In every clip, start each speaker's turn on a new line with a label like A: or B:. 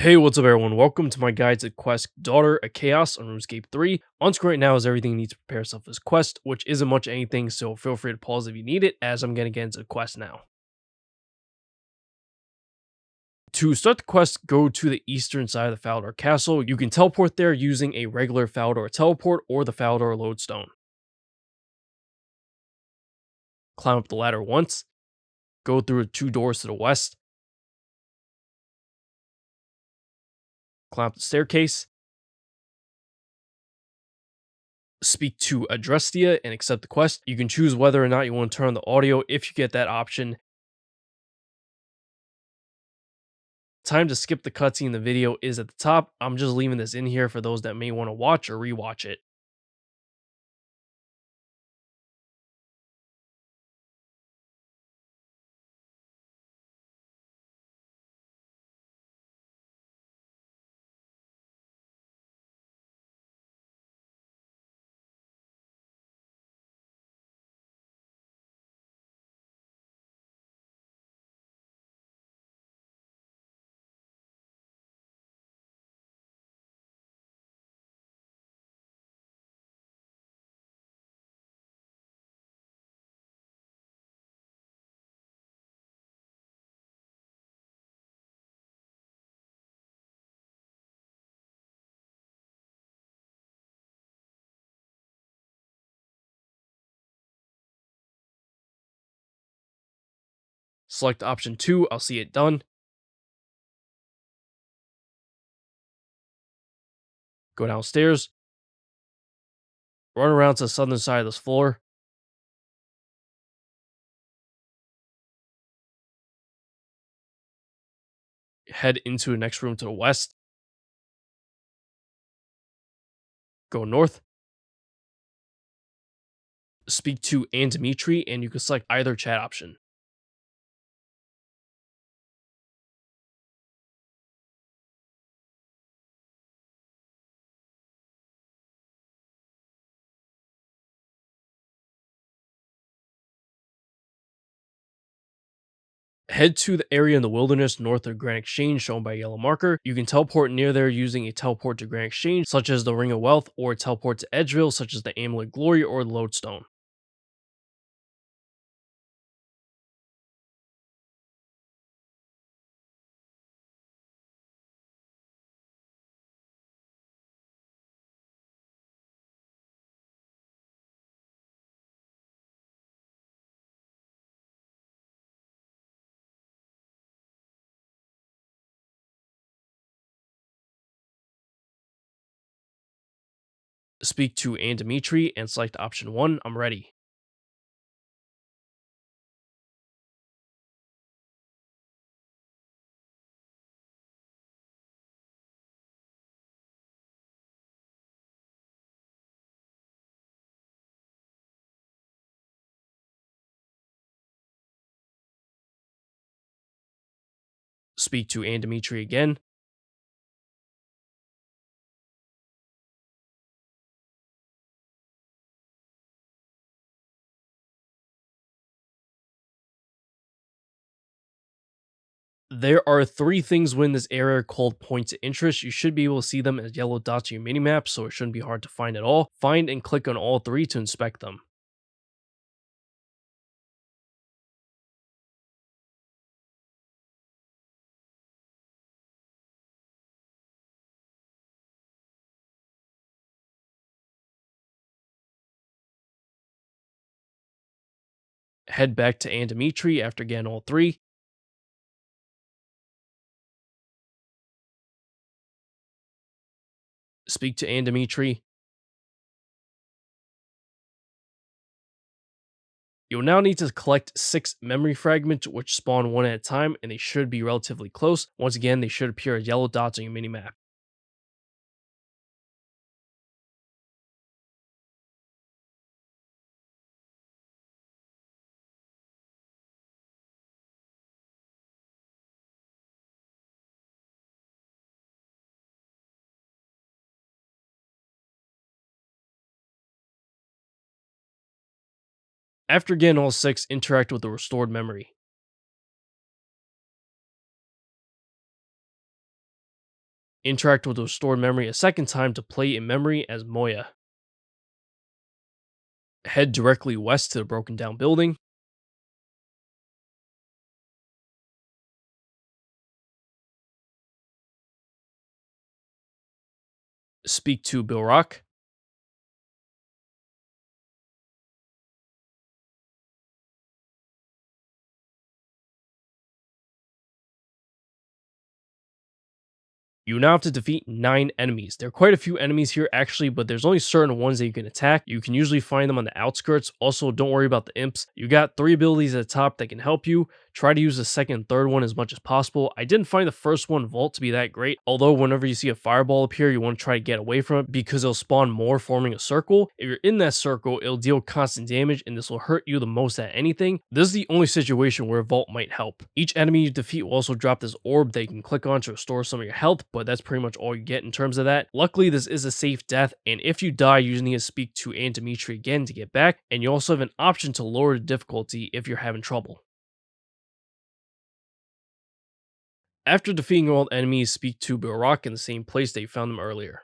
A: Hey, what's up everyone? Welcome to my guide to Quest Daughter of Chaos on RuneScape 3. On screen right now is everything you need to prepare yourself for this quest, which isn't much anything, so feel free to pause if you need it, as I'm gonna get into the quest now. To start the quest, go to the eastern side of the Falador Castle. You can teleport there using a regular Falador teleport or the Falador lodestone. Climb up the ladder once, go through two doors to the west, climb up the staircase, speak to Adrestia and accept the quest. You can choose whether or not you want to turn on the audio. If you get that option, time to skip the cutscene in the video is at the top. I'm just leaving this in here for those that may want to watch or rewatch it. Select option 2, I'll see it done. Go downstairs, run around to the southern side of this floor, head into the next room to the west, go north, speak to Dimitri, and you can select either chat option. Head to the area in the wilderness north of Grand Exchange shown by a yellow marker. You can teleport near there using a teleport to Grand Exchange, such as the Ring of Wealth, or teleport to Edgeville, such as the Amulet Glory or the Lodestone. Speak to Dimitri and select option 1, I'm ready. Speak to Dimitri again. There are 3 things within this area called points of interest. You should be able to see them as yellow dots on your minimap, so it shouldn't be hard to find at all. Find and click on all 3 to inspect them. Head back to Dimitri after getting all 3. Speak to Dimitri. You'll now need to collect 6 memory fragments, which spawn one at a time, and they should be relatively close. Once again, they should appear as yellow dots on your minimap. After getting all 6, interact with the restored memory. Interact with the restored memory a second time to play in memory as Moia. Head directly west to the broken down building. Speak to Bill Rock. You now have to defeat 9 enemies. There are quite a few enemies here actually, but there's only certain ones that you can attack. You can usually find them on the outskirts. Also, don't worry about the imps. You got 3 abilities at the top that can help you. Try to use the second and third one as much as possible. I didn't find the first one, Vault, to be that great, although whenever you see a fireball appear, you want to try to get away from it because it'll spawn more forming a circle. If you're in that circle, it'll deal constant damage and this will hurt you the most at anything. This is the only situation where Vault might help. Each enemy you defeat will also drop this orb that you can click on to restore some of your health, but that's pretty much all you get in terms of that. Luckily, this is a safe death, and if you die, you just need to speak to Aunt Dimitri again to get back, and you also have an option to lower the difficulty if you're having trouble. After defeating all the enemies, speak to Barak in the same place that you found them earlier.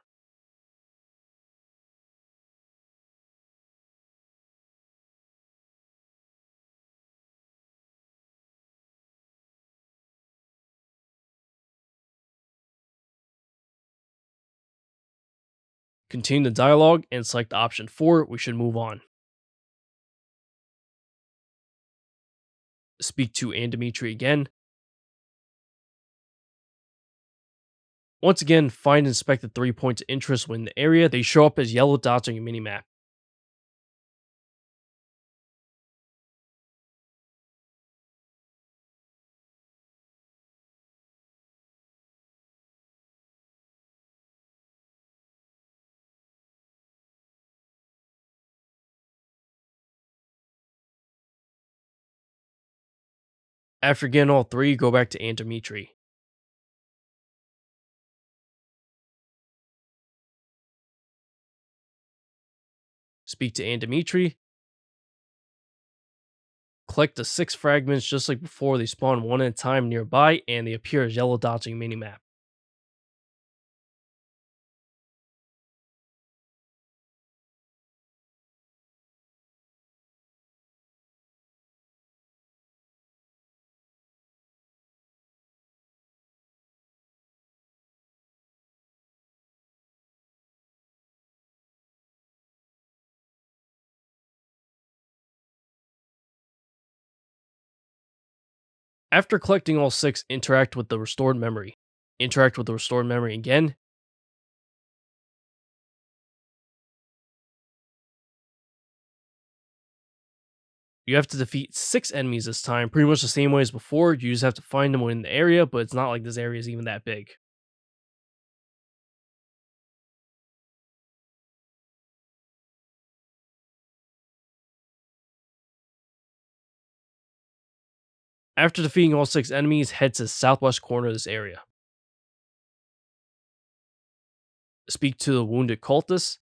A: Continue the dialogue and select option 4. We should move on. Speak to Aunt Dimitri again. Once again, find and inspect the 3 points of interest within the area. They show up as yellow dots on your minimap. After getting all 3, go back to Aunt Dimitri. Speak to Aunt Dimitri. Collect the 6 fragments just like before. They spawn one at a time nearby and they appear as yellow dots on your minimap. After collecting all 6, interact with the restored memory. Interact with the restored memory again. You have to defeat 6 enemies this time, pretty much the same way as before. You just have to find them within the area, but it's not like this area is even that big. After defeating all 6 enemies, head to the southwest corner of this area. Speak to the wounded cultist.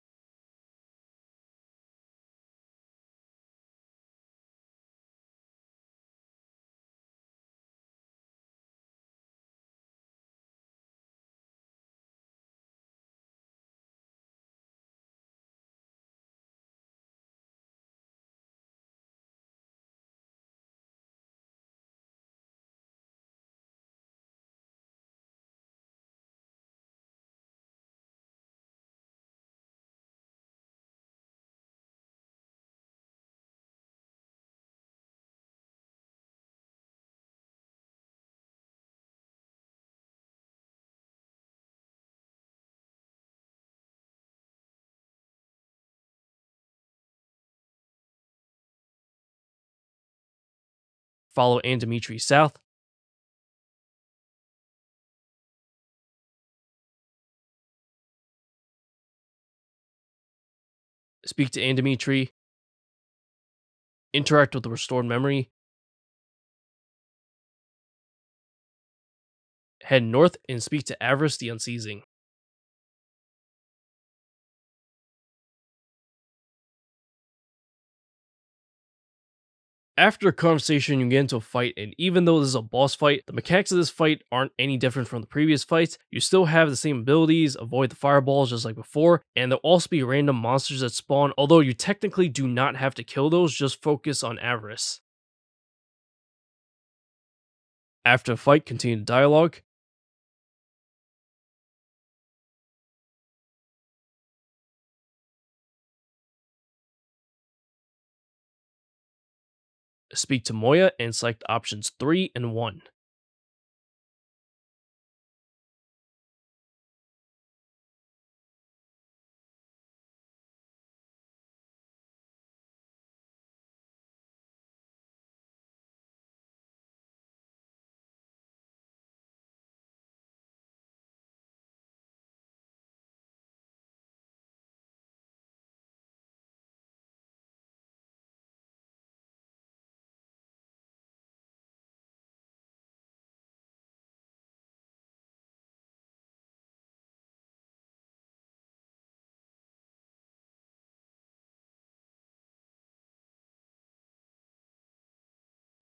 A: Follow Aunt Dimitri south. Speak to Aunt Dimitri. Interact with the restored memory. Head north and speak to Avarice the Unceasing. After a conversation, you get into a fight, and even though this is a boss fight, the mechanics of this fight aren't any different from the previous fights. You still have the same abilities, avoid the fireballs just like before, and there'll also be random monsters that spawn, although you technically do not have to kill those, just focus on avarice. After the fight, continue the dialogue. Speak to Moia and select options 3 and 1.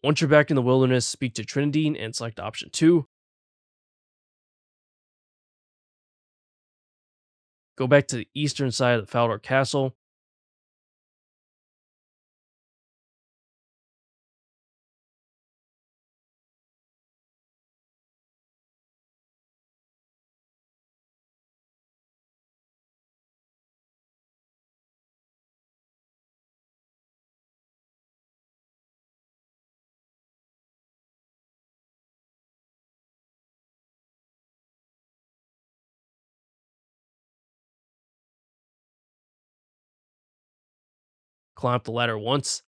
A: Once you're back in the wilderness, speak to Trinidine and select option 2. Go back to the eastern side of the Faldor Castle. Climb up the ladder once.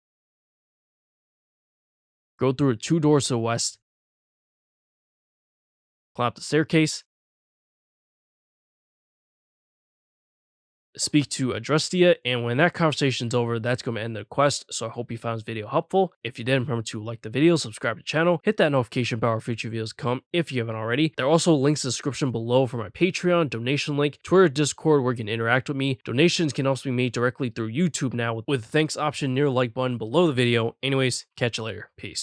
A: Go through 2 doors to the west. Climb up the staircase. Speak to Adrestia, and when that conversation's over, that's going to end the quest. So I hope you found this video helpful. If you did, remember to like the video, subscribe to the channel, hit that notification bell for future videos come if you haven't already. There are also links in the description below for my Patreon, donation link, Twitter, Discord where you can interact with me. Donations can also be made directly through YouTube now with the thanks option near the like button below the video. Anyways, catch you later. Peace.